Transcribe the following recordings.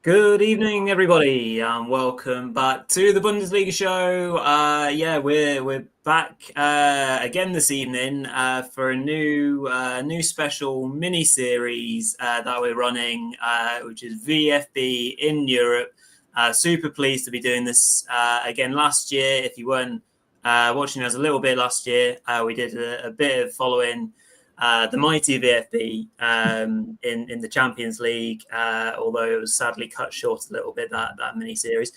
Good evening, everybody. Welcome back to the Bundesliga Show. We're back again this evening for a new special mini series that we're running, which is VfB in Europe. Super pleased to be doing this again. Last year, if you weren't watching us a little bit last year, we did a bit of following the mighty VfB in the Champions League, although it was sadly cut short a little bit, that mini series.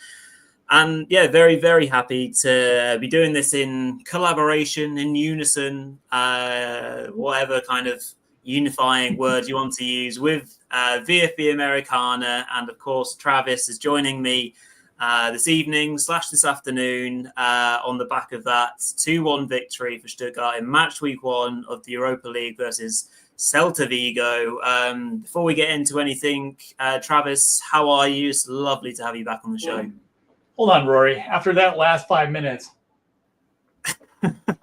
And yeah, very, very happy to be doing this in collaboration, in unison, whatever kind of unifying word you want to use, with VfB Americana. And of course, Travis is joining me this evening / this afternoon on the back of that 2-1 victory for Stuttgart in match week 1 of the Europa League versus Celta Vigo. Before we get into anything, Travis, how are you? It's lovely to have you back on the show. Hold on, Rory. After that last 5 minutes,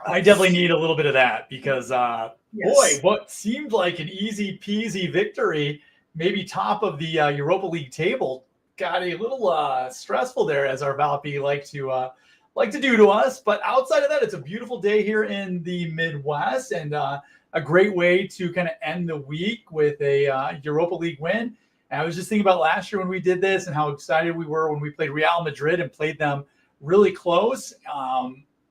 I definitely need a little bit of that because, boy, what seemed like an easy peasy victory, maybe top of the Europa League table, got a little stressful there, as our VfB like to do to us. But outside of that, it's a beautiful day here in the Midwest, and a great way to kind of end the week with a Europa League win. And I was just thinking about last year when we did this and how excited we were when we played Real Madrid and played them really close,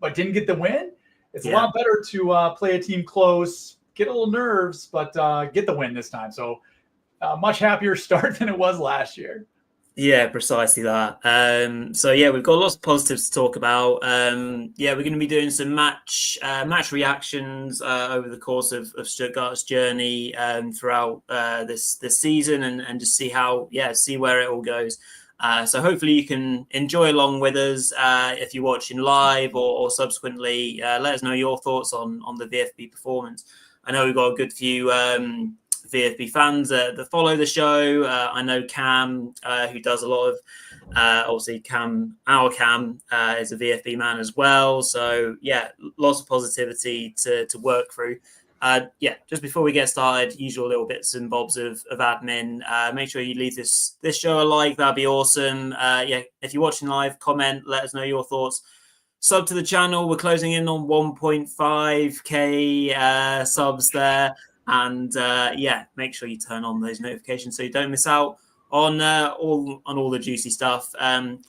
but didn't get the win. It's a lot better to play a team close, get a little nerves, but get the win this time. So much happier start than it was last year. Yeah, precisely that. We've got lots of positives to talk about. We're going to be doing some match reactions over the course of Stuttgart's journey throughout this season, and just see where it all goes. So hopefully you can enjoy along with us if you're watching live or subsequently. Let us know your thoughts on the VfB performance. I know we've got a good few VfB fans that follow the show. I know Cam, who does a lot of, obviously our Cam is a VfB man as well. So yeah, lots of positivity to work through. Just before we get started, usual little bits and bobs of admin. Make sure you leave this show a like. That'd be awesome. If you're watching live, comment, let us know your thoughts. Sub to the channel. We're closing in on 1.5k subs there. And make sure you turn on those notifications so you don't miss out on all the juicy stuff.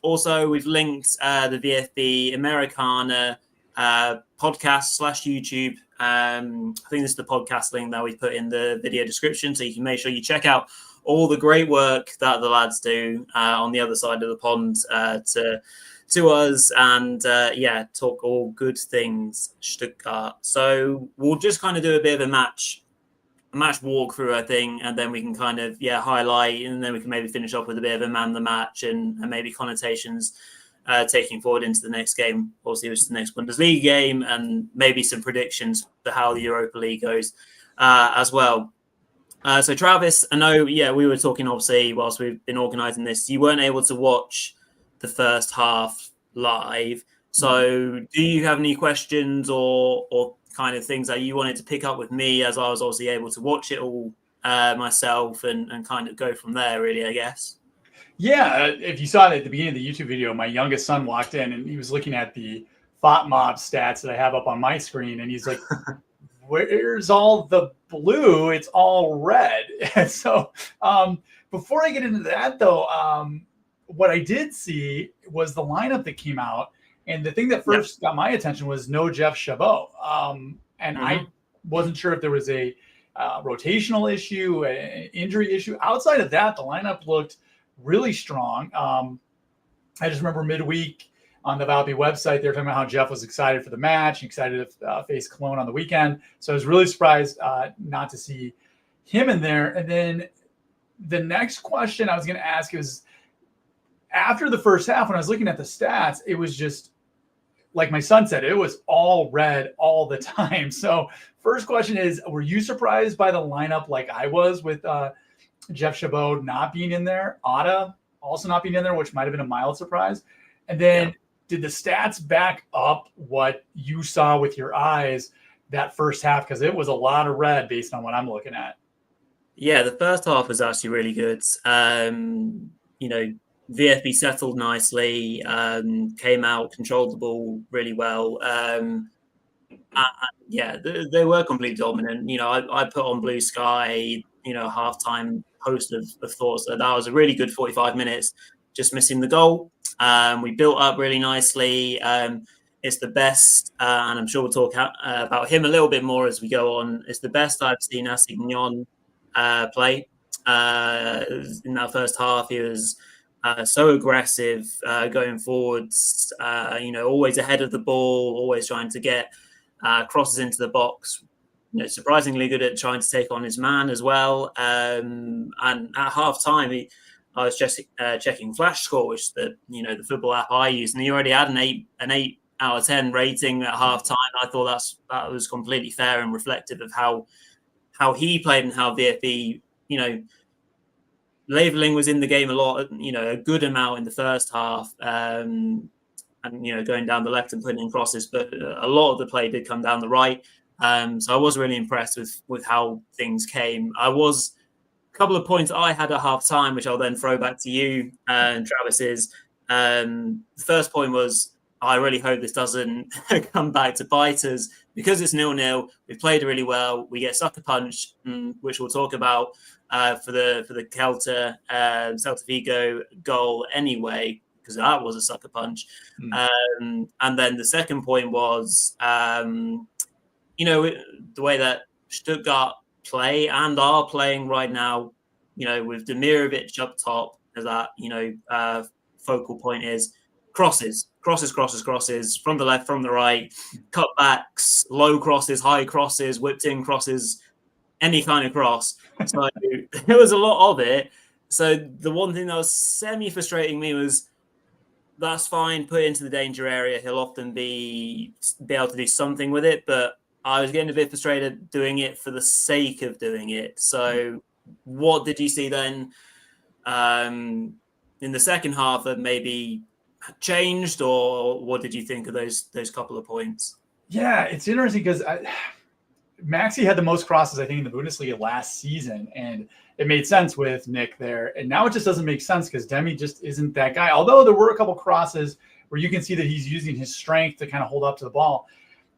Also, we've linked the VfB Americana podcast / YouTube. I think this is the podcast link that we put in the video description, so you can make sure you check out all the great work that the lads do on the other side of the pond to us, and talk all good things Stuttgart. So we'll just kind of do a bit of a match walkthrough, I think, and then we can kind of highlight, and then we can maybe finish off with a bit of a man the match and maybe connotations taking forward into the next game, obviously, which is the next Bundesliga game, and maybe some predictions for how the Europa League goes as well. So Travis, I know, we were talking obviously whilst we've been organising this, you weren't able to watch the first half live. So do you have any questions or kind of things that you wanted to pick up with me, as I was obviously able to watch it all myself and kind of go from there, really, I guess? Yeah, if you saw it at the beginning of the YouTube video, my youngest son walked in and he was looking at the FOTMob stats that I have up on my screen, and he's like, where's all the blue? It's all red. And so before I get into that, though, what I did see was the lineup that came out. And the thing that first got my attention was no Jeff Chabot. I wasn't sure if there was a rotational issue, an injury issue. Outside of that, the lineup looked really strong. I just remember midweek on the VfB website, they were talking about how Jeff was excited for the match, excited to face Cologne on the weekend. So I was really surprised not to see him in there. And then the next question I was going to ask is, after the first half, when I was looking at the stats, it was just, like my son said, it was all red all the time. So first question is, were you surprised by the lineup like I was, with Jeff Chabot not being in there, Otta also not being in there, which might have been a mild surprise? And then did the stats back up what you saw with your eyes that first half? Because it was a lot of red based on what I'm looking at. Yeah, the first half was actually really good. VfB settled nicely, came out, controlled the ball really well. They were completely dominant. I put on Blue Sky, halftime post of thoughts that was a really good 45 minutes, just missing the goal. We built up really nicely. It's the best, and I'm sure we'll talk about him a little bit more as we go on. It's the best I've seen Assignon play in that first half. He was so aggressive going forwards, always ahead of the ball, always trying to get crosses into the box. Surprisingly good at trying to take on his man as well. And at half time, I was just checking Flash Score, which the football app I use, and he already had an 8 out of 10 rating at half time. I thought that was completely fair and reflective of how he played and how VfB, Leveling was in the game a lot, a good amount in the first half, and going down the left and putting in crosses, but a lot of the play did come down the right. So I was really impressed with how things came. A couple of points I had at half time, which I'll then throw back to you and Travis's. The first point was, I really hope this doesn't come back to bite us, because it's 0-0. We've played really well. We get sucker punch, which we'll talk about for the Celta Vigo goal anyway, because that was a sucker punch. And then the second point was, the way that Stuttgart play and are playing right now, with Demirovic up top as that, focal point is crosses from the left, from the right, cutbacks, low crosses, high crosses, whipped in crosses, any kind of cross. So there was a lot of it. So the one thing that was semi-frustrating me was, that's fine, put it into the danger area. He'll often be able to do something with it, but I was getting a bit frustrated doing it for the sake of doing it. So what did you see then in the second half that maybe changed, or what did you think of those couple of points? Yeah, it's interesting because Maxi had the most crosses, I think, in the Bundesliga last season, and it made sense with Nick there. And now it just doesn't make sense because Demi just isn't that guy. Although there were a couple crosses where you can see that he's using his strength to kind of hold up to the ball.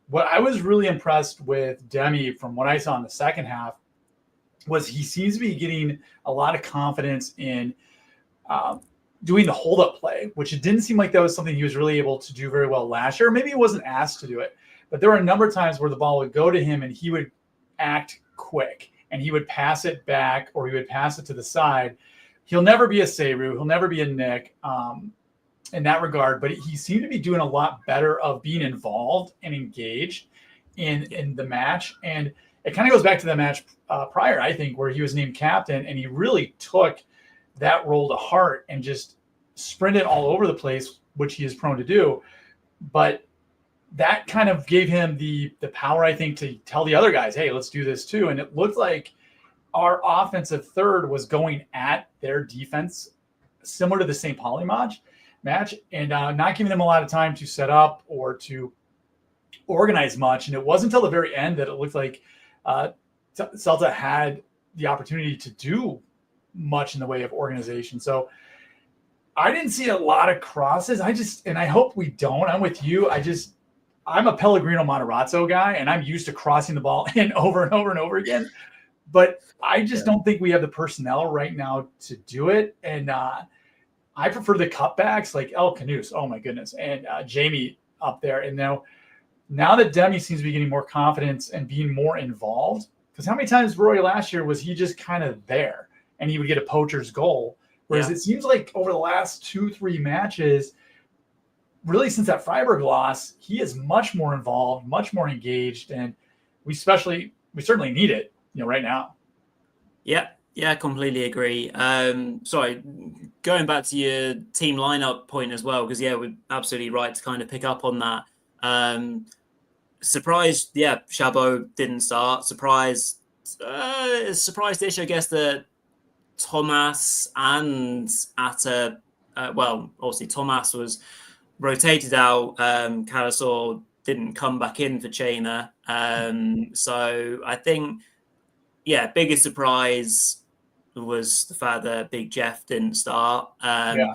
What I was really impressed with Demi from what I saw in the second half was he seems to be getting a lot of confidence in doing the hold-up play, which it didn't seem like that was something he was really able to do very well last year. Maybe he wasn't asked to do it, but there were a number of times where the ball would go to him and he would act quick and he would pass it back or he would pass it to the side. He'll never be a Seru. He'll never be a Nick in that regard, but he seemed to be doing a lot better of being involved and engaged in the match. And it kind of goes back to the match prior, I think, where he was named captain and he really took that role to heart and just sprinted all over the place, which he is prone to do. But that kind of gave him the power, I think, to tell the other guys, hey, let's do this too. And it looked like our offensive third was going at their defense, similar to the St. Pauli match, and not giving them a lot of time to set up or to organize much. And it wasn't until the very end that it looked like Celta had the opportunity to do much in the way of organization. So I didn't see a lot of crosses. And I hope we don't. I'm with you. I'm a Pellegrino Matarazzo guy, and I'm used to crossing the ball in over and over and over again. But I just don't think we have the personnel right now to do it. And I prefer the cutbacks like El Canus, oh my goodness, and Jamie up there. And now that Demi seems to be getting more confidence and being more involved, because how many times, Rory, last year was he just kind of there and he would get a poacher's goal? Whereas it seems like over the last 2-3 matches, really since that Freiburg loss, he is much more involved, much more engaged, and we certainly need it, right now. Yeah, completely agree. Sorry, going back to your team lineup point as well, because we're absolutely right to kind of pick up on that. Surprised, Chabot didn't start. Surprised-ish, I guess, that Thomas and Atta, obviously Thomas was rotated out. Carasor didn't come back in for Chainer. So I think, biggest surprise, was the fact that Big Jeff didn't start. Yeah.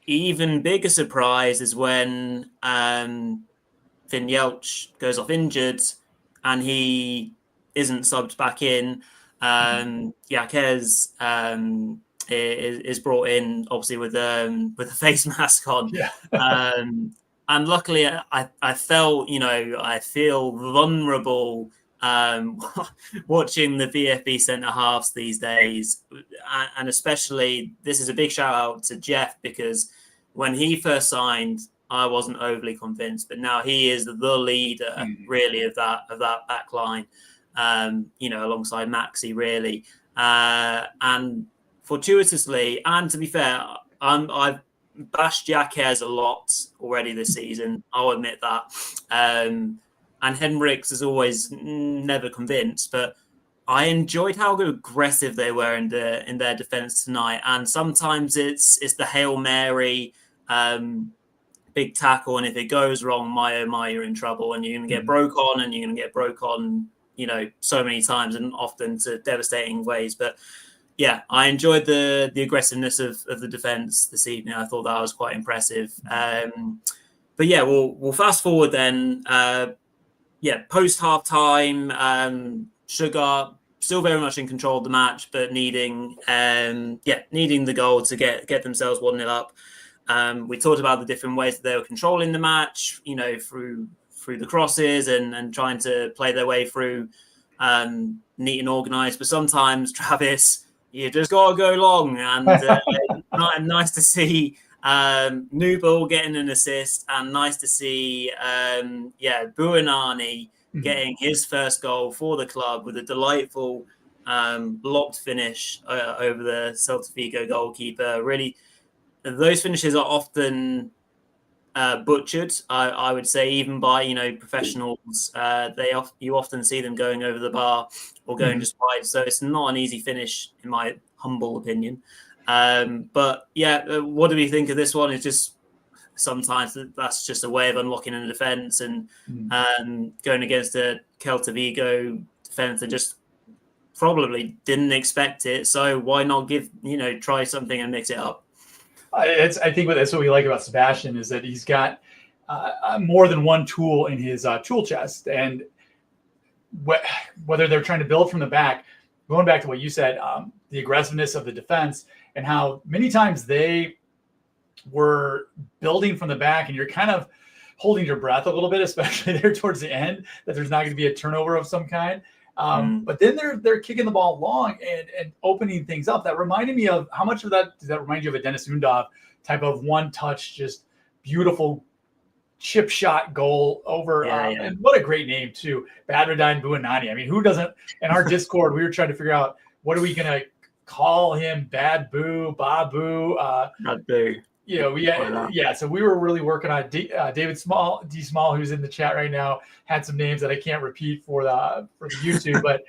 Even bigger surprise is when Finn Yelch goes off injured and he isn't subbed back in. Yaquez is brought in, obviously with a face mask on. Yeah. And luckily, I felt, I feel vulnerable watching the VfB centre halves these days. And especially, this is a big shout out to Jeff, because when he first signed, I wasn't overly convinced, but now he is the leader, really, of that back line, alongside Maxi, really. And fortuitously, and to be fair, I've bashed Yaquez a lot already this season. I'll admit that. And Henriks is always never convinced, but I enjoyed how aggressive they were in their defense tonight. And sometimes it's the Hail Mary, big tackle, and if it goes wrong, my oh my, you're in trouble, and you're going to get broke on, and you're going to get broke on, so many times, and often to devastating ways. But yeah, I enjoyed the aggressiveness of the defense this evening. I thought that was quite impressive. But yeah, we'll fast forward then. Post half time, Stuttgart still very much in control of the match, but needing the goal to get themselves 1-0 up. We talked about the different ways that they were controlling the match, through the crosses and trying to play their way through, neat and organised. But sometimes, Travis, you just got to go long. And nice to see Nubel getting an assist, and nice to see Buonani getting his first goal for the club with a delightful blocked finish over the Celta Vigo goalkeeper. Really, those finishes are often butchered, I would say, even by professionals. You often see them going over the bar or going just wide, so it's not an easy finish, in my humble opinion. But yeah, what do we think of this one? It's just sometimes that's just a way of unlocking in the defense and going against a Celta Vigo defense that just probably didn't expect it. So why not try something and mix it up? I think that's what we like about Sebastian, is that he's got more than one tool in his tool chest. And whether they're trying to build from the back, going back to what you said, the aggressiveness of the defense and how many times they were building from the back, and you're kind of holding your breath a little bit, especially there towards the end, that there's not going to be a turnover of some kind. But then they're kicking the ball long and opening things up. That reminded me of, how much of that does that remind you of a Dennis Undav type of one touch, just beautiful chip shot goal over? And what a great name too, Badruddin Buonani. I mean, who doesn't? In our Discord, we were trying to figure out, what are we going to call him? Bad Boo, Babu, Bad Boo. So we were really working on David Small, D Small, who's in the chat right now, had some names that I can't repeat for the YouTube, but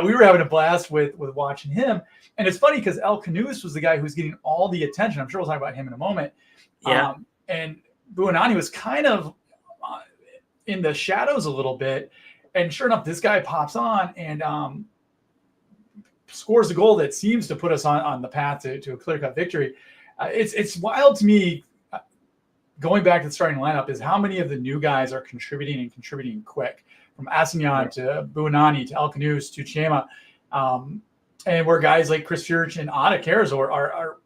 we were having a blast with watching him. And it's funny because El Canus was the guy who was getting all the attention. I'm sure we'll talk about him in a moment. And Buonani was kind of in the shadows a little bit. And sure enough, this guy pops on and scores a goal that seems to put us on the path to a clear-cut victory. It's wild to me, going back to the starting lineup, is how many of the new guys are contributing quick, from Asignan to Buonani to El Canus to Chema, and where guys like Chris Furch and Ada Carazor are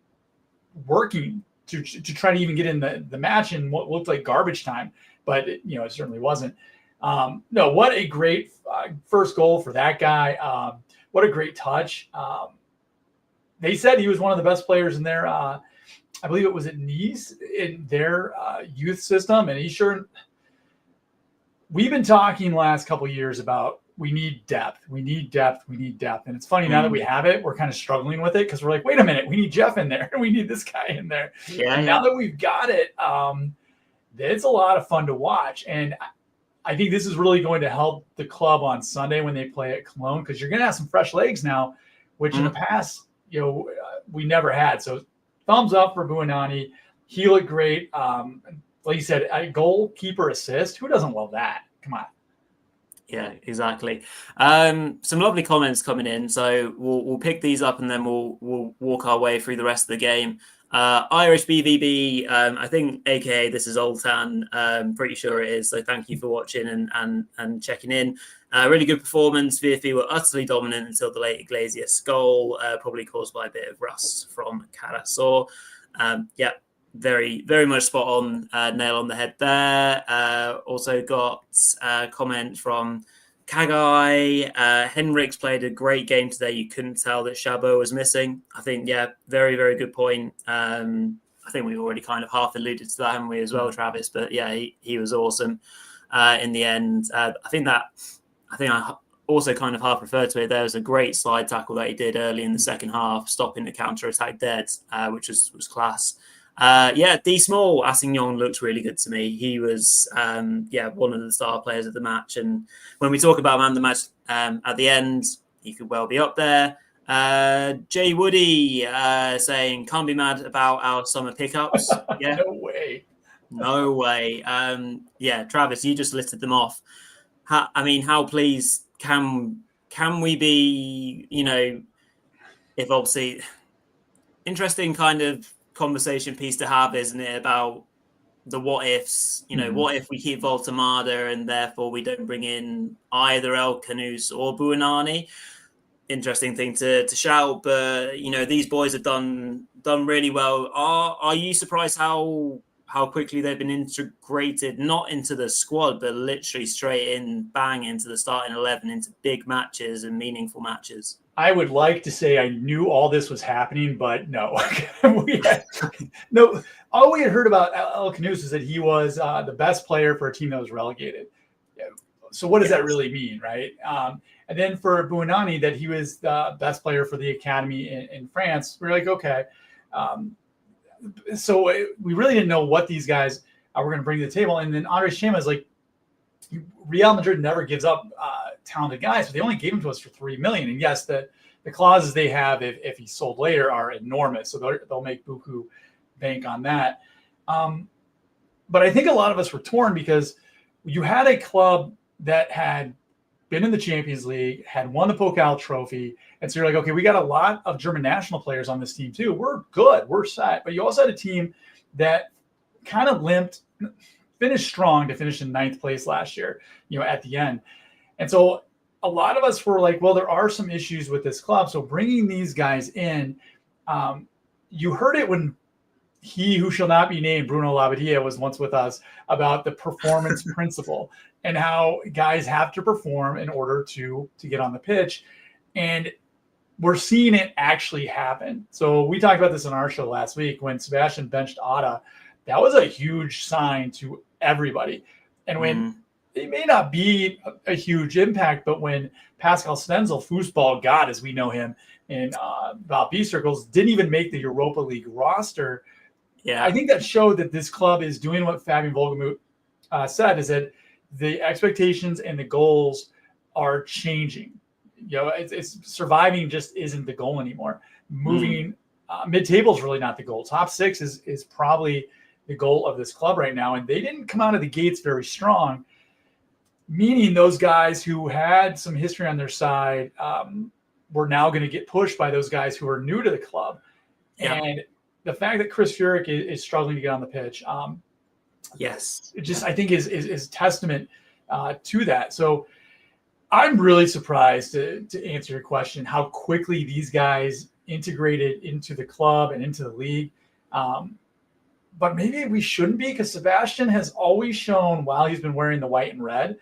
working to try to even get in the match in what looked like garbage time, but it certainly wasn't. What a great first goal for that guy. What a great touch. They said he was one of the best players in their, I believe it was at Nice, in their youth system. And we've been talking last couple of years about, we need depth. And it's funny, now that we have it, we're kind of struggling with it, because we're like, wait a minute, we need Jeff in there. We need this guy in there. Now that we've got it, it's a lot of fun to watch. And I think this is really going to help the club on Sunday when they play at Cologne, because you're going to have some fresh legs now, which in the past, we never had. So thumbs up for Buonani. He looked great. Like you said, a goalkeeper assist. Who doesn't love that? Come on. Yeah, exactly. Some lovely comments coming in, so we'll pick these up and then we'll walk our way through the rest of the game. Irish BVB, I think, aka this is Oltan. Pretty sure it is. So thank you for watching and checking in. Really good performance. VfB were utterly dominant until the late Iglesias goal, probably caused by a bit of rust from Carasor. Yeah. Very, very much spot on, nail on the head there. Also got a comment from Kagai. Henriks played a great game today. You couldn't tell that Chabot was missing. I think, yeah, very, very good point. I think we've already kind of half alluded to that, haven't we, as well, Travis? But yeah, he was awesome in the end. I think I also kind of half referred to it. There was a great slide tackle that he did early in the second half, stopping the counter-attack dead, which was class. D Small Assignon looks really good to me. He was one of the star players of the match, and when we talk about man of the match at the end, he could well be up there. Jay Woody saying can't be mad about our summer pickups. Yeah, no way. Travis, you just listed them off. How pleased can we be? If obviously interesting kind of conversation piece to have, isn't it, about the what ifs? What if we keep Voltemada and therefore we don't bring in either El Canus or Buonanni? Interesting thing to shout, but these boys have done really well. Are you surprised how quickly they've been integrated, not into the squad, but literally straight bang into the starting 11, into big matches and meaningful matches? I would like to say I knew all this was happening, but no. All we had heard about El Canus is that he was the best player for a team that was relegated. So what does that really mean, right? And then for Buonanni, that he was the best player for the academy in France. We're like, okay. So we really didn't know what these guys were going to bring to the table. And then Andres Chema is like, Real Madrid never gives up talented guys, but they only gave him to us for $3 million. And yes, the clauses they have if he's sold later are enormous, so they'll make buku bank on that. But I think a lot of us were torn because you had a club that had been in the Champions League, had won the Pokal trophy, and so you're like, okay, we got a lot of German national players on this team too. We're good, we're set. But you also had a team that kind of limped, finished strong to finish in 9th place last year, at the end. And so a lot of us were like, well, there are some issues with this club. So bringing these guys in, you heard it when he who shall not be named, Bruno Labbadia, was once with us about the performance principle and how guys have to perform in order to get on the pitch. And we're seeing it actually happen. So we talked about this on our show last week when Sebastian benched Ada. That was a huge sign to everybody. And when it may not be a huge impact, but when Pascal Stenzel, foosball god as we know him in Val B circles, didn't even make the Europa League roster, I think that showed that this club is doing what Fabian Wohlgemuth said, is that the expectations and the goals are changing. It's surviving just isn't the goal anymore. Moving mid-table is really not the goal. Top 6 is probably the goal of this club right now. And they didn't come out of the gates very strong, meaning those guys who had some history on their side were now going to get pushed by those guys who are new to the club. Yeah. And the fact that Chris Furyk is struggling to get on the pitch, it just I think is testament to that. So I'm really surprised, to answer your question, how quickly these guys integrated into the club and into the league. But maybe we shouldn't be, because Sebastian has always shown, while he's been wearing the white and red,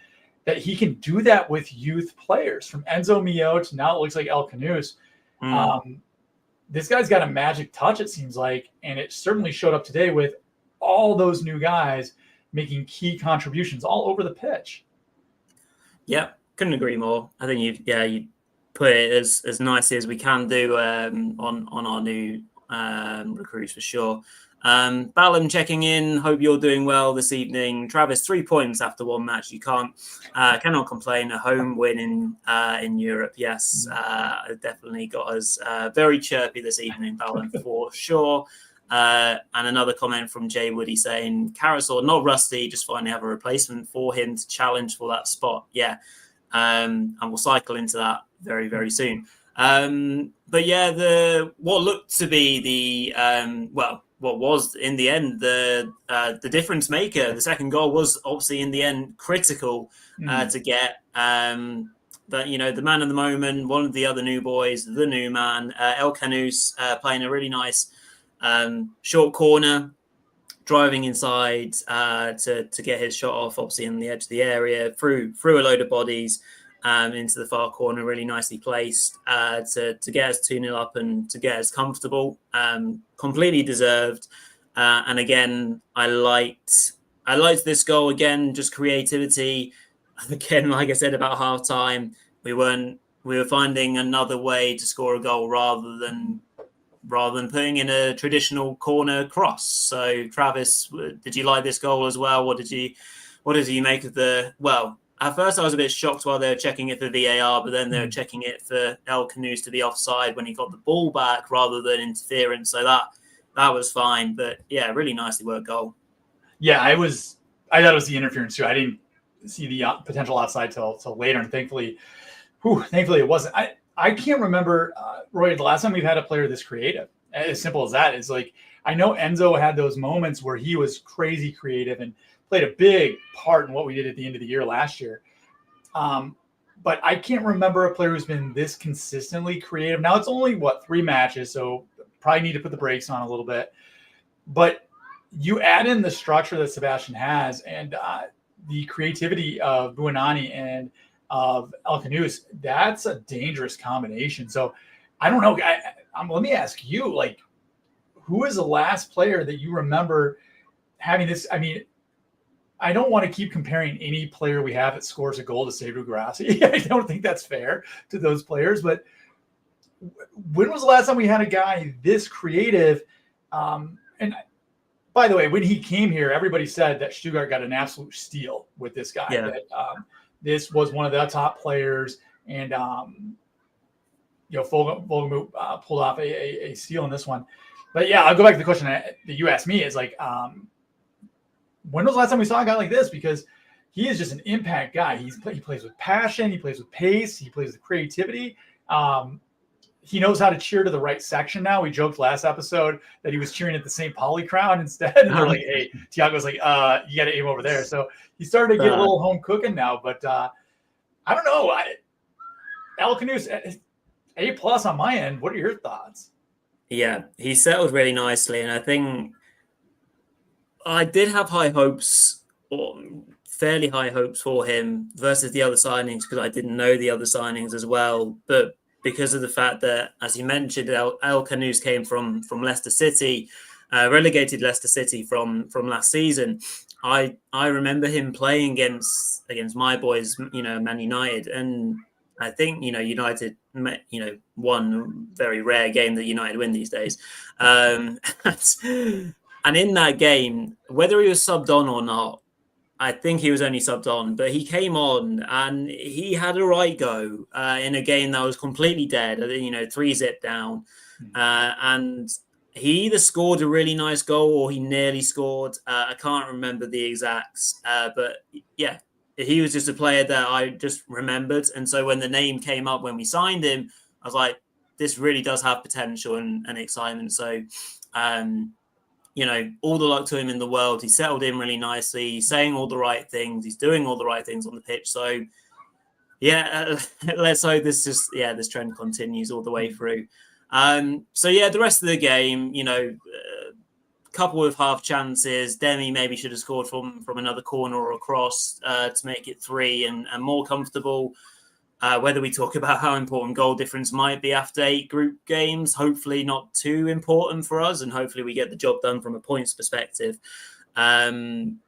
that he can do that with youth players. From Enzo Mio to now it looks like El Canus. This guy's got a magic touch, it seems like, and it certainly showed up today with all those new guys making key contributions all over the pitch. Yeah, couldn't agree more. I think you put it as nicely as we can do on our new recruits for sure. Ballum checking in. Hope you're doing well this evening. Travis, 3 points after one match. You cannot complain. A home win in Europe. Yes, definitely got us very chirpy this evening, Ballum, for sure. And another comment from Jay Woody saying, Carasor, not rusty, just finally have a replacement for him to challenge for that spot. Yeah, and we'll cycle into that very, very soon. But yeah, what looked to be what was in the end the difference maker. The second goal was obviously in the end critical to get. But the man of the moment, one of the other new boys, the new man, El Canus, playing a really nice short corner, driving inside to get his shot off, obviously in the edge of the area, through a load of bodies. Into the far corner, really nicely placed to get us 2-0 up and to get us comfortable. Completely deserved. And again, I liked this goal again, just creativity. Again, like I said about half time, we were finding another way to score a goal rather than putting in a traditional corner cross. So Travis, did you like this goal as well? What did you make of at first, I was a bit shocked while they were checking it for VAR, but then they were checking it for El Canus to be offside when he got the ball back rather than interference. So that was fine. But yeah, really nicely worked goal. Yeah, I thought it was the interference too. I didn't see the potential offside till later, and thankfully it wasn't. I can't remember, Roy, the last time we've had a player this creative. As simple as that. It's like, I know Enzo had those moments where he was crazy creative and played a big part in what we did at the end of the year last year. But I can't remember a player who's been this consistently creative. Now it's only 3 matches, so probably need to put the brakes on a little bit. But you add in the structure that Sebastian has and the creativity of Buonanni and of El Canus, that's a dangerous combination. So I don't know. Let me ask you, like, who is the last player that you remember having this? I mean, I don't want to keep comparing any player we have that scores a goal to Seydou Guirassy. I don't think that's fair to those players. But when was the last time we had a guy this creative? And by the way, when he came here, everybody said that Stuttgart got an absolute steal with this guy. Yeah. That this was one of the top players, and Volgemuth pulled off a steal in this one. But yeah, I'll go back to the question that you asked me. Is like, when was the last time we saw a guy like this? Because he is just an impact guy. He plays with passion. He plays with pace. He plays with creativity. He knows how to cheer to the right section now. We joked last episode that he was cheering at the St. Pauli crowd instead. And they're like, hey, Thiago's like, you got to aim over there. So he started to get a little home cooking now. But I don't know. El Canus, A+ on my end. What are your thoughts? Yeah, he settled really nicely. And I think I did have high hopes, or fairly high hopes for him versus the other signings, because I didn't know the other signings as well. But because of the fact that, as you mentioned, El Canus came from Leicester City, relegated Leicester City from last season. I remember him playing against my boys, Man United, and I think United, one very rare game that United win these days, and in that game, whether he was subbed on or not, I think he was only subbed on, but he came on and he had a right go in a game that was completely dead, 3-0 down. And he either scored a really nice goal or he nearly scored. I can't remember the exacts, but yeah, he was just a player that I just remembered. And so when the name came up when we signed him, I was like, this really does have potential and excitement. So, all the luck to him in the world. He settled in really nicely. He's saying all the right things. He's doing all the right things on the pitch. So, yeah, let's hope this trend continues all the way through. The rest of the game, couple of half chances. Demi maybe should have scored from another corner or a cross to make it 3 and more comfortable. Whether we talk about how important goal difference might be after 8 group games, hopefully not too important for us, and hopefully we get the job done from a points perspective. And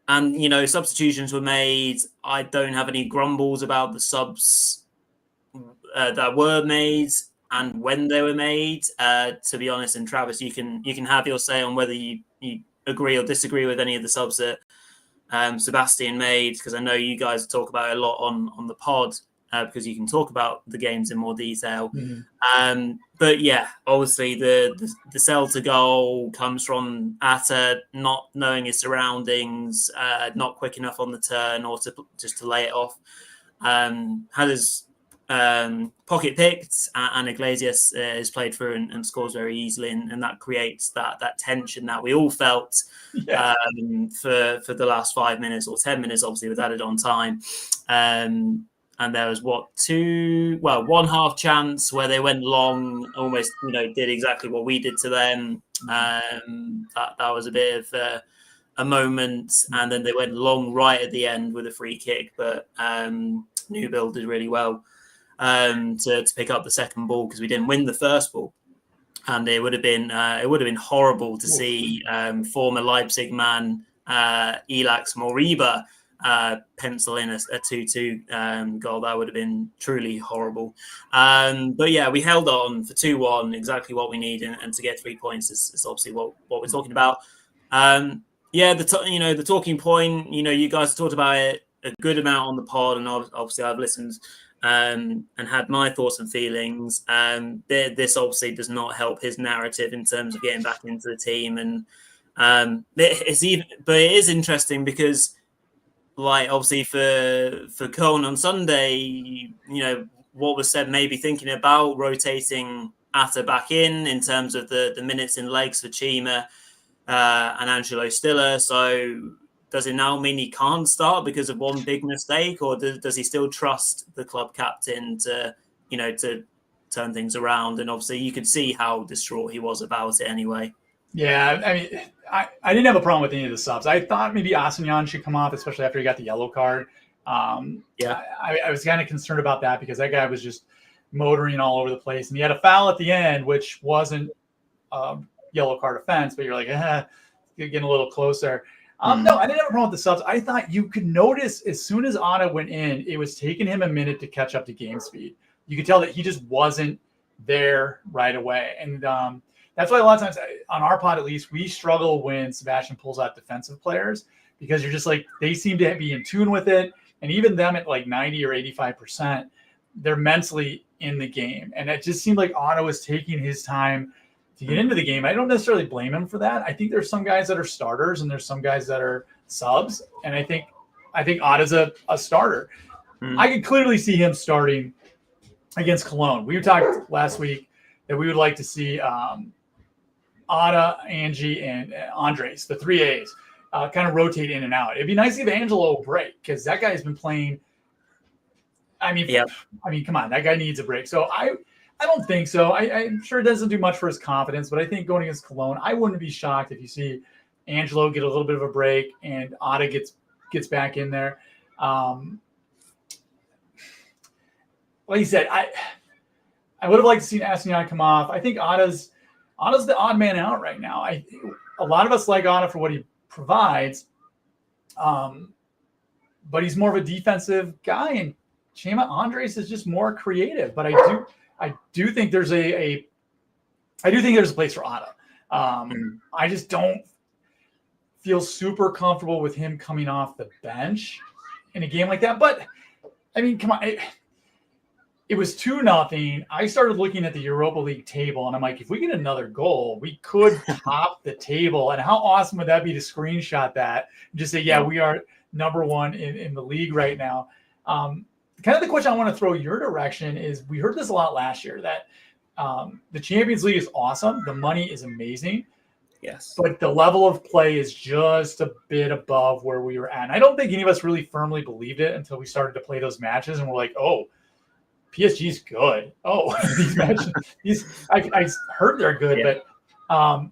substitutions were made. I don't have any grumbles about the subs that were made and when they were made. To be honest, and Travis, you can have your say on whether you agree or disagree with any of the subs that Sebastian made, because I know you guys talk about it a lot on the pod. Because you can talk about the games in more detail. Mm-hmm. But yeah, obviously the Celta goal comes from Atta not knowing his surroundings, not quick enough on the turn or to lay it off. had his pocket picked, and Iglesias is played through and scores very easily, and that creates that tension that we all felt for the last 5 minutes or 10 minutes, obviously with added on time. And there was one half chance where they went long, almost did exactly what we did to them. That was a bit of a moment, and then they went long right at the end with a free kick, but Newbill did really well to pick up the second ball, because we didn't win the first ball, and it would have been horrible to see former Leipzig man Elax Moriba pencil in a 2-2 goal. That would have been truly horrible. But yeah, we held on for 2-1, exactly what we need, and to get 3 points is obviously what we're talking about. The talking point, you guys talked about it a good amount on the pod, and obviously I've listened and had my thoughts and feelings. This obviously does not help his narrative in terms of getting back into the team, and but it is interesting because, like, obviously for Cologne on Sunday, what was said, maybe thinking about rotating Atta back in terms of the minutes in legs for Chima and Angelo Stiller. So does it now mean he can't start because of one big mistake, or does he still trust the club captain to turn things around? And obviously you could see how distraught he was about it anyway. Yeah, I mean, I didn't have a problem with any of the subs. I thought maybe Asenyan should come off, especially after he got the yellow card. I was kind of concerned about that because that guy was just motoring all over the place, and he had a foul at the end, which wasn't a yellow card offense, but you're like, you're getting a little closer. No, I didn't have a problem with the subs. I thought you could notice as soon as Atta went in, it was taking him a minute to catch up to game speed. You could tell that he just wasn't there right away. And that's why a lot of times on our pod, at least, we struggle when Sebastian pulls out defensive players, because you're just like, they seem to be in tune with it. And even them at like 90 or 85%, they're mentally in the game. And it just seemed like Atta was taking his time to get into the game. I don't necessarily blame him for that. I think there's some guys that are starters and there's some guys that are subs. And I think Atta's a starter. I could clearly see him starting against Cologne. We talked last week that we would like to see Atta, Angie, and Andres, the 3 A's, kind of rotate in and out. It'd be nice to give Angelo a break, because that guy's been playing. I mean, come on, that guy needs a break. So I don't think so. I'm sure it doesn't do much for his confidence, but I think going against Cologne, I wouldn't be shocked if you see Angelo get a little bit of a break and Atta gets back in there. Like you said, I would have liked to see Asenyan come off. I think Atta's the odd man out right now. A lot of us like Atta for what he provides, but he's more of a defensive guy, and Chima Andres is just more creative. But I do think there's a place for Atta. I just don't feel super comfortable with him coming off the bench in a game like that. But I mean, come on. It was 2-0. I started looking at the Europa League table, and I'm like, if we get another goal, we could top the table. And how awesome would that be to screenshot that and just say, yeah, we are number one in the league right now. Kind of the question I want to throw your direction is, we heard this a lot last year, that the Champions League is awesome. The money is amazing. Yes. But the level of play is just a bit above where we were at. And I don't think any of us really firmly believed it until we started to play those matches, and we're like, oh, PSG's good. Oh, these matches, I heard they're good, but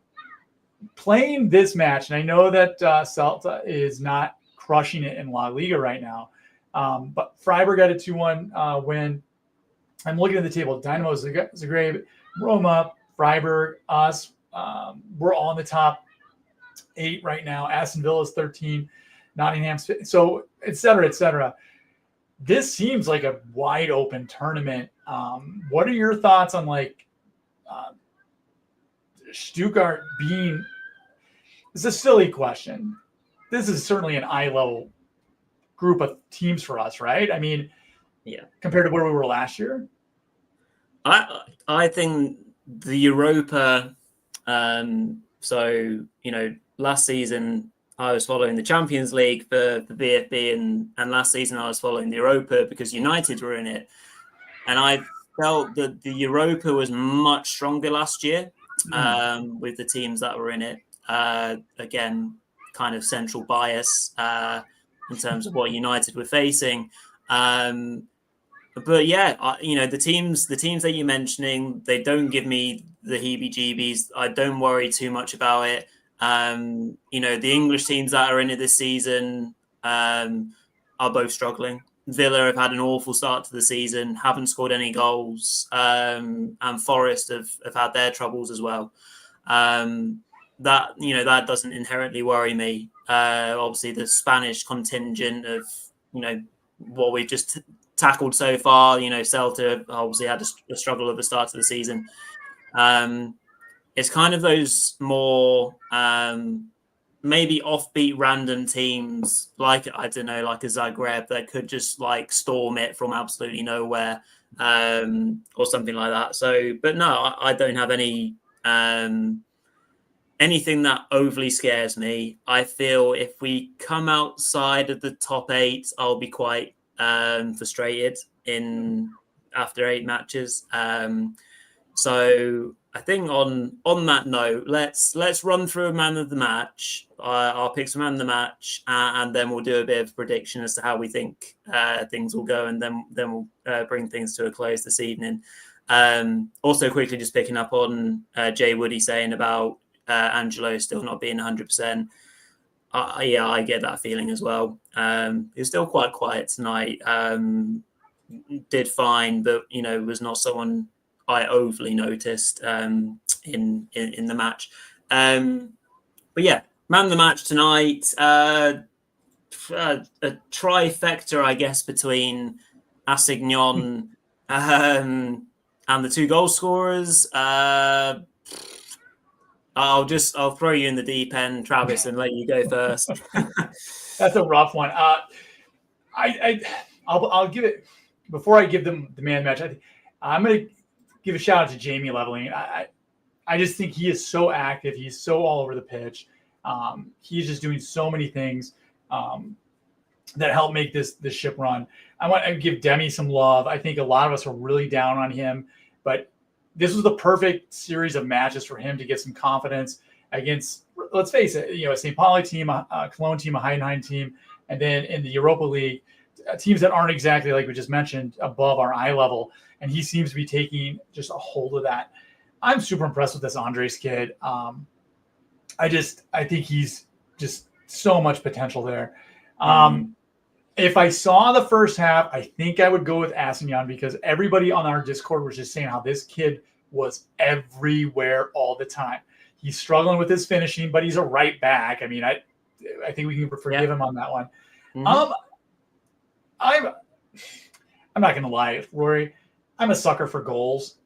playing this match, and I know that Celta is not crushing it in La Liga right now, but Freiburg got a 2-1 win. I'm looking at the table. Dynamo Zagreb, Roma, Freiburg, us. We're all in the top 8 right now. Aston Villa is 13, Nottingham's, so et cetera, et cetera. This seems like a wide open tournament. What are your thoughts on Stuttgart being? It's a silly question. This is certainly an eye level group of teams for us, right? I mean, compared to where we were last year. I think the Europa. So last season I was following the Champions League for VfB, and last season I was following the Europa because United were in it. And I felt that the Europa was much stronger last year with the teams that were in it. Again, kind of central bias in terms of what United were facing. But yeah, the teams that you're mentioning, they don't give me the heebie-jeebies. I don't worry too much about it. The English teams that are in it this season are both struggling. Villa have had an awful start to the season, haven't scored any goals, and Forest have had their troubles as well. That doesn't inherently worry me. Obviously, the Spanish contingent of what we've just tackled so far. Celta obviously had a struggle at the start of the season. It's kind of those more maybe offbeat random teams like, I don't know, like a Zagreb that could just like storm it from absolutely nowhere or something like that. So, but no, I don't have anything that overly scares me. I feel if we come outside of the top 8, I'll be quite frustrated after 8 matches. So I think on that note, let's run through a man of the match. I'll pick some man of the match, and then we'll do a bit of prediction as to how we think things will go, and then we'll bring things to a close this evening. Also, quickly just picking up on Jay Woody saying about Angelo still not being 100%. I get that feeling as well. He was still quite quiet tonight. Did fine, but was not someone I overly noticed in the match. But yeah, man of the match tonight. A trifecta, I guess, between Assignon and the 2 goal scorers. I'll throw you in the deep end, Travis, and let you go first. That's a rough one. I'll give it, before I give them the man match, I'm going to give a shout out to Jamie Leveling. I just think he is so active. He's so all over the pitch. He's just doing so many things that help make this ship run. I want to give Demi some love. I think a lot of us are really down on him, but this was the perfect series of matches for him to get some confidence against, let's face it, a St. Pauli team, a Cologne team, a Heidenheim team, and then in the Europa League, teams that aren't exactly, like we just mentioned, above our eye level. And he seems to be taking just a hold of that. I'm super impressed with this Andres kid. I think he's just so much potential there. If I saw the first half, I think I would go with Assignon, because everybody on our Discord was just saying how this kid was everywhere all the time. He's struggling with his finishing, but he's a right back. I mean, I think we can forgive him on that one. Mm-hmm. I'm not going to lie, Rory. I'm a sucker for goals.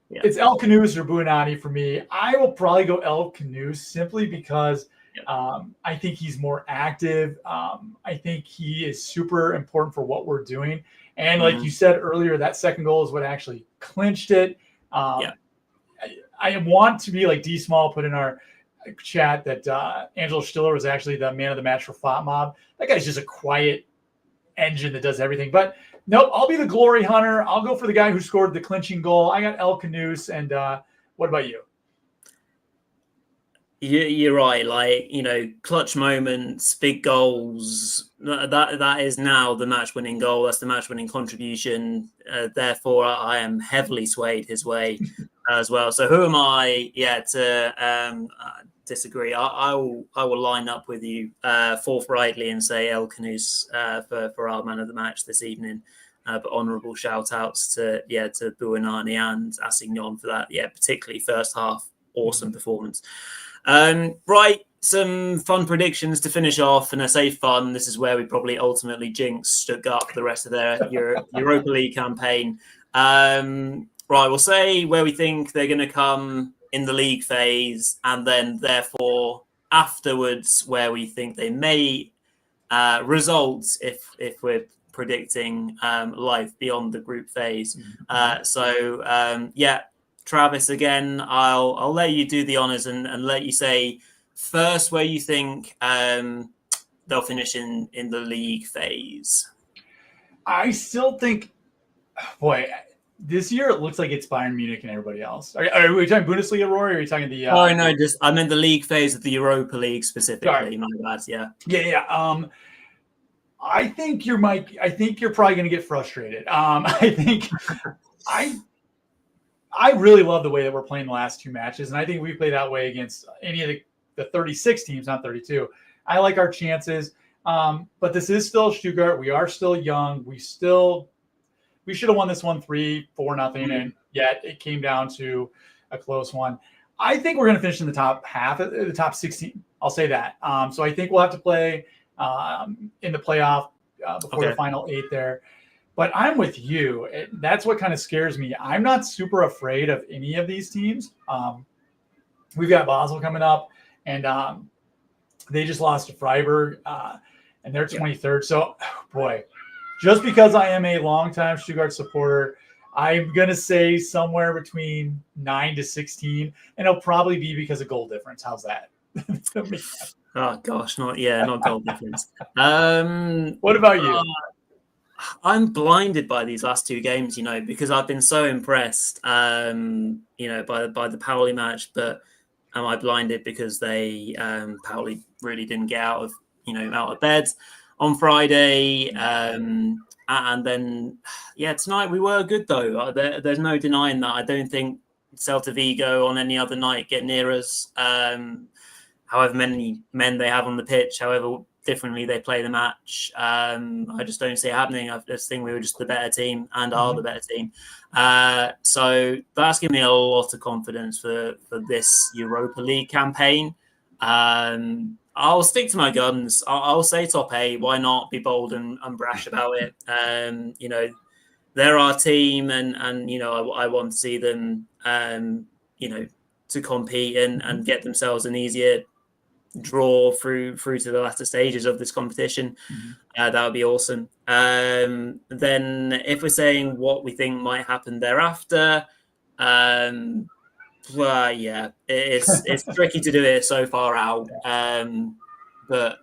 It's El Canoes or Buonanni for me. I will probably go El Canoes simply because I think he's more active. I think he is super important for what we're doing. And like you said earlier, that second goal is what actually clinched it. I want to be like D Small put in our chat that Angelo Stiller was actually the man of the match for FOTMob. That guy's just a quiet engine that does everything. But nope, I'll be the glory hunter. I'll go for the guy who scored the clinching goal. I got El Canoes. And what about you? You're right. Like, clutch moments, big goals. That is now the match-winning goal. That's the match-winning contribution. Therefore, I am heavily swayed his way as well. So who am I? To disagree. I will line up with you forthrightly and say El Canoes for our man of the match this evening. But honourable shout-outs to Buonanni and Assignon for that. Particularly first half, awesome performance. Right, some fun predictions to finish off, and I say fun, this is where we probably ultimately jinx Stuttgart for the rest of their Europa League campaign. Right, we'll say where we think they're going to come in the league phase, and then therefore afterwards where we think they may result if we're predicting life beyond the group phase. Travis, again, I'll let you do the honors and let you say first where you think they'll finish in the league phase? I still think, boy, this year it looks like it's Bayern Munich and everybody else. Are we talking Bundesliga, Rory? Or are you talking the? Oh no, I meant the league phase of the Europa League specifically. Right. My bad. Yeah. Yeah. I think you're probably going to get frustrated. I think I really love the way that we're playing the last two matches, and I think we played that way against any of the 36 teams, not 32. I like our chances, but this is still Stuttgart. We are still young. We should have won this one 3-4-0, and yet it came down to a close one. I think we're going to finish in the top half, the top 16. I'll say that. So I think we'll have to play in the playoff before the final 8 there. But I'm with you. That's what kind of scares me. I'm not super afraid of any of these teams. We've got Basel coming up, and they just lost to Freiburg, and they're 23rd. So, boy, just because I am a longtime Stuttgart supporter, I'm going to say somewhere between 9-16, and it'll probably be because of goal difference. How's that? Oh, gosh, not goal difference. What about you? I'm blinded by these last two games, because I've been so impressed, by the Pauli match. But am I blinded because they Pauli really didn't get out of bed on Friday? And then, tonight we were good though. There's no denying that. I don't think Celta Vigo on any other night get near us. However many men they have on the pitch, however differently they play the match, I just don't see it happening. I just think we were just the better team and are the better team. So that's given me a lot of confidence for this Europa League campaign. I'll stick to my guns. I'll say top 8. Why not be bold and brash about it? They're our team, and I want to see them, to compete and get themselves an easier draw through to the latter stages of this competition. That would be awesome. Then if we're saying what we think might happen thereafter, it's tricky to do it so far out. But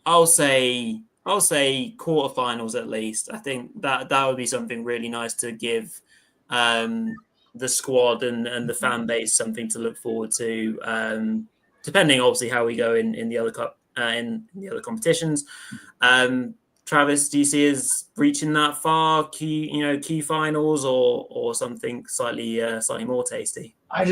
I'll say quarterfinals at least. I think that would be something really nice to give the squad and the fan base something to look forward to. Depending, obviously, how we go in the other cup, in the other competitions. Travis, do you see us reaching that far, key finals, or something slightly more tasty? I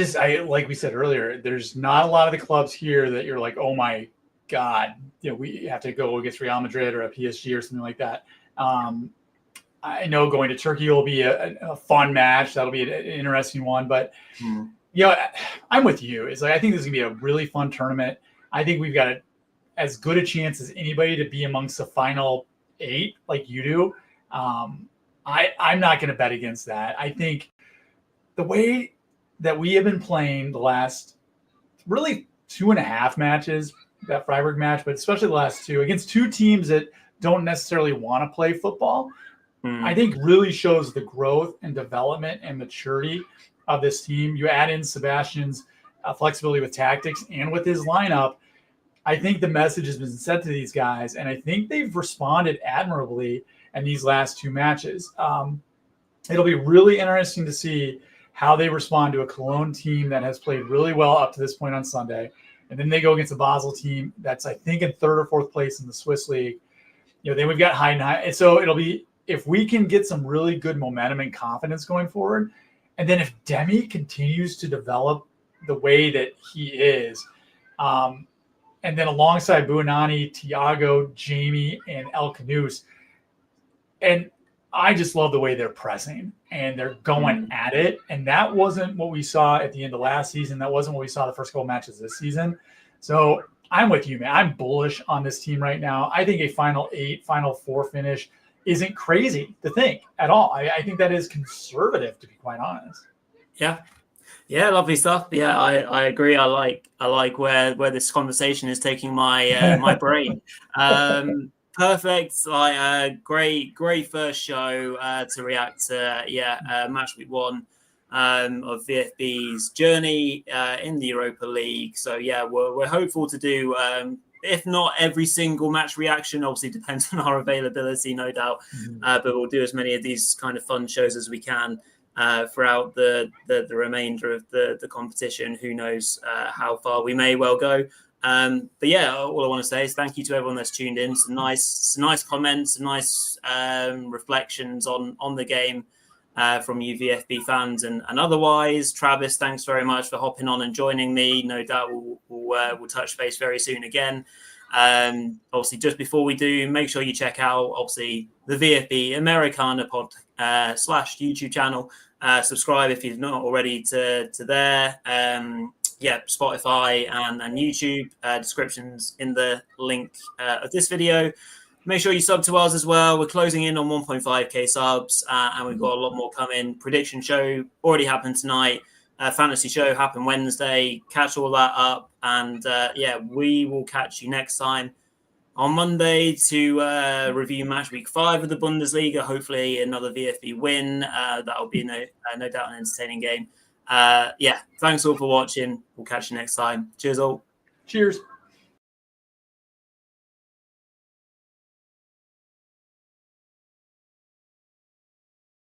like we said earlier, there's not a lot of the clubs here that you're like, oh my God, we have to go against Real Madrid or a PSG or something like that. I know going to Turkey will be a fun match. That'll be an interesting one, but. I'm with you. It's like I think this is gonna be a really fun tournament. I think we've got as good a chance as anybody to be amongst the final 8, like you do. I'm not gonna bet against that. I think the way that we have been playing the last really 2.5 matches, that Freiburg match, but especially the last 2 against 2 teams that don't necessarily want to play football, I think really shows the growth and development and maturity of this team. You add in Sebastian's flexibility with tactics and with his lineup. I think the message has been sent to these guys, and I think they've responded admirably in these last 2 matches. It'll be really interesting to see how they respond to a Cologne team that has played really well up to this point on Sunday. And then they go against a Basel team that's, I think, in 3rd or 4th place in the Swiss league. Then we've got Heidenheim. And so it'll be, if we can get some really good momentum and confidence going forward, and then if Demi continues to develop the way that he is, and then alongside Buonani, Thiago, Jamie, and El Canoes, and I just love the way they're pressing and they're going at it. And that wasn't what we saw at the end of last season. That wasn't what we saw the first couple matches this season. So I'm with you, man. I'm bullish on this team right now. I think a final 8, final 4 finish isn't crazy to think at all. I think that is conservative, to be quite honest. Yeah, lovely stuff. Yeah, I agree. I like where this conversation is taking my my brain. Perfect. Great first show to react to. Match week 1 of VfB's journey in the Europa League. So yeah, we're hopeful to do, if not every single match reaction, obviously depends on our availability, no doubt. But we'll do as many of these kind of fun shows as we can throughout the remainder of the competition. Who knows how far we may well go. But yeah, all I want to say is thank you to everyone that's tuned in. Some nice comments, some nice reflections on the game from you VfB fans and otherwise. Travis, thanks very much for hopping on and joining me. No doubt we'll touch base very soon again. Obviously, just before we do, make sure you check out obviously the VfB Americana pod / YouTube channel. Subscribe if you've not already to there. Spotify and YouTube, descriptions in the link of this video. Make sure you sub to us as well. We're closing in on 1.5k subs, and we've got a lot more coming. Prediction show already happened tonight. Fantasy show happened Wednesday. Catch all that up, and we will catch you next time on Monday to review match week 5 of the Bundesliga. Hopefully, another VfB win. That'll be no doubt an entertaining game. Thanks all for watching. We'll catch you next time. Cheers all. Cheers.